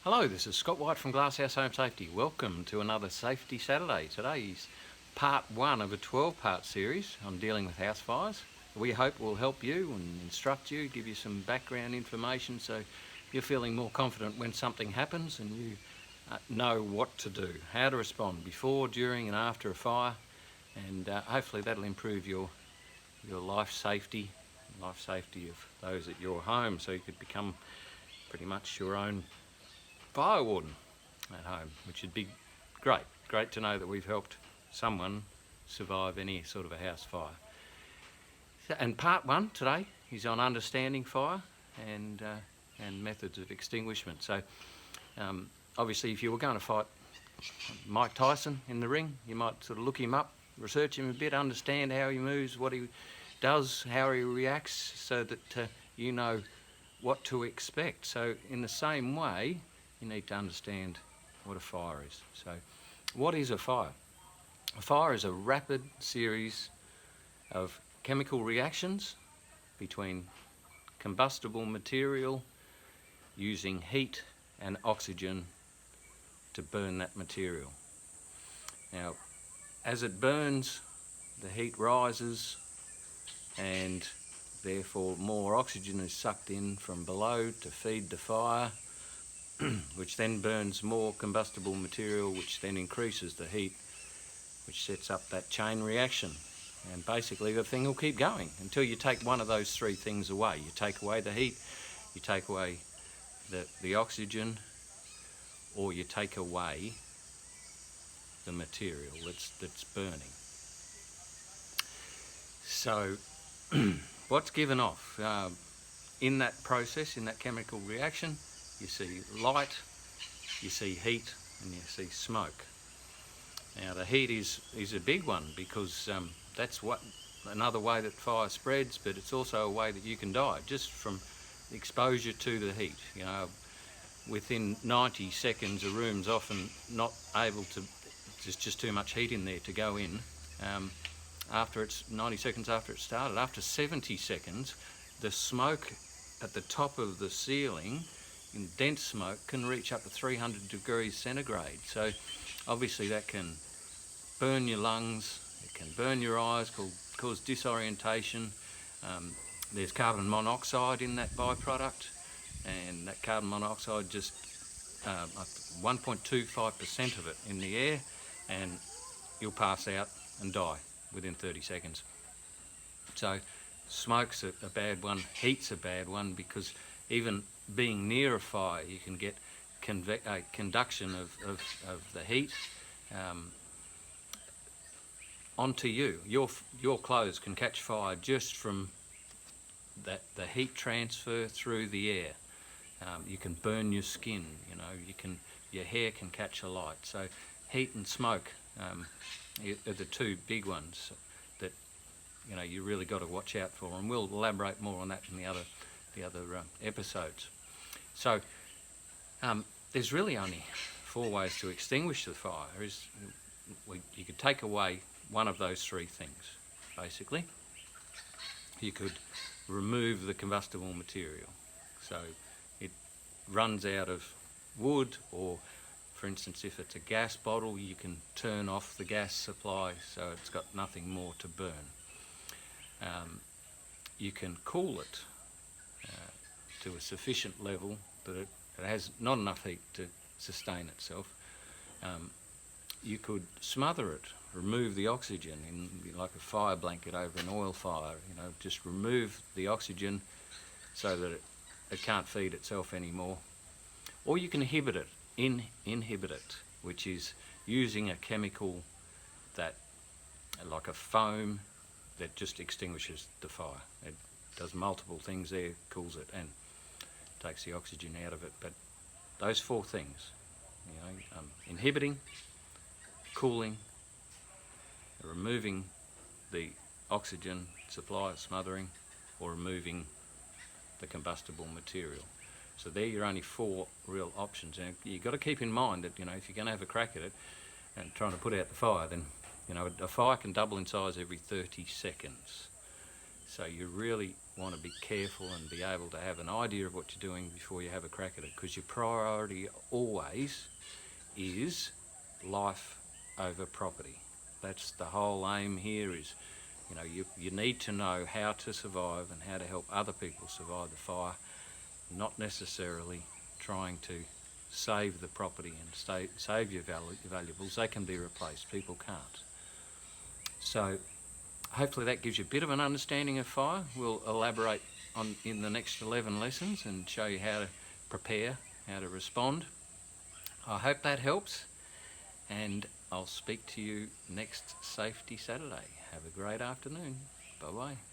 Hello, this is Scott White from Glasshouse Home Safety. Welcome to another Safety Saturday. Today is part one of a 12-part series on dealing with house fires. We hope will help you and instruct you, give you some background information so you're feeling more confident when something happens and you know what to do, how to respond before, during and after a fire, and hopefully that'll improve your life safety of those at your home, so you could become pretty much your own Fire Warden at home, which would be great to know that we've helped someone survive any sort of a house fire. And part one today is on understanding fire and methods of extinguishment. So obviously if you were going to fight Mike Tyson in the ring, you might sort of look him up, research him a bit, understand how he moves, what he does, how he reacts, so that you know what to expect. So in the same way, you need to understand what a fire is. So what is a fire? A fire is a rapid series of chemical reactions between combustible material using heat and oxygen to burn that material. Now, as it burns, the heat rises and therefore more oxygen is sucked in from below to feed the fire, which then burns more combustible material, which then increases the heat, which sets up that chain reaction. And basically the thing will keep going until you take one of those three things away. You take away the heat, you take away the oxygen, or you take away the material that's burning. So what's given off? In that process, in that chemical reaction, you see light, you see heat, and you see smoke. Now the heat is a big one, because that's another way that fire spreads, but it's also a way that you can die just from exposure to the heat. You know, within 90 seconds a room's often not able to, there's just too much heat in there to go in. After it's 90 seconds after it started, after 70 seconds, the smoke at the top of the ceiling in dense smoke can reach up to 300 degrees centigrade. So obviously that can burn your lungs, it can burn your eyes, cause disorientation. There's carbon monoxide in that byproduct, and that carbon monoxide just 1.25% of it in the air, and you'll pass out and die within 30 seconds. So smoke's a bad one, heat's a bad one, because even being near a fire, you can get conduction of the heat onto you. Your clothes can catch fire just from the heat transfer through the air. You can burn your skin, you know, your hair can catch alight. So heat and smoke are the two big ones that, you know, you really got to watch out for, and we'll elaborate more on that in the other episodes. So there's really only four ways to extinguish the fire. You could take away one of those three things, basically. You could remove the combustible material. So it runs out of wood, or for instance, if it's a gas bottle, you can turn off the gas supply so it's got nothing more to burn. You can cool it to a sufficient level that it has not enough heat to sustain itself. You could smother it, remove the oxygen in like a fire blanket over an oil fire, you know, just remove the oxygen so that it can't feed itself anymore. Or you can inhibit it, which is using a chemical that, like a foam, that just extinguishes the fire. It does multiple things there, cools it and takes the oxygen out of it. But those four things, you know, inhibiting, cooling, removing the oxygen supply, smothering, or removing the combustible material. So they're your only four real options. And you've got to keep in mind that, you know, if you're going to have a crack at it and trying to put out the fire, then, you know, a fire can double in size every 30 seconds. So you really want to be careful and be able to have an idea of what you're doing before you have a crack at it, because your priority always is life over property. That's the whole aim here. Is, you know, you need to know how to survive and how to help other people survive the fire, not necessarily trying to save the property and save your valuables. They can be replaced, people can't. So hopefully that gives you a bit of an understanding of fire. We'll elaborate on in the next 11 lessons and show you how to prepare, how to respond. I hope that helps, and I'll speak to you next Safety Saturday. Have a great afternoon. Bye-bye.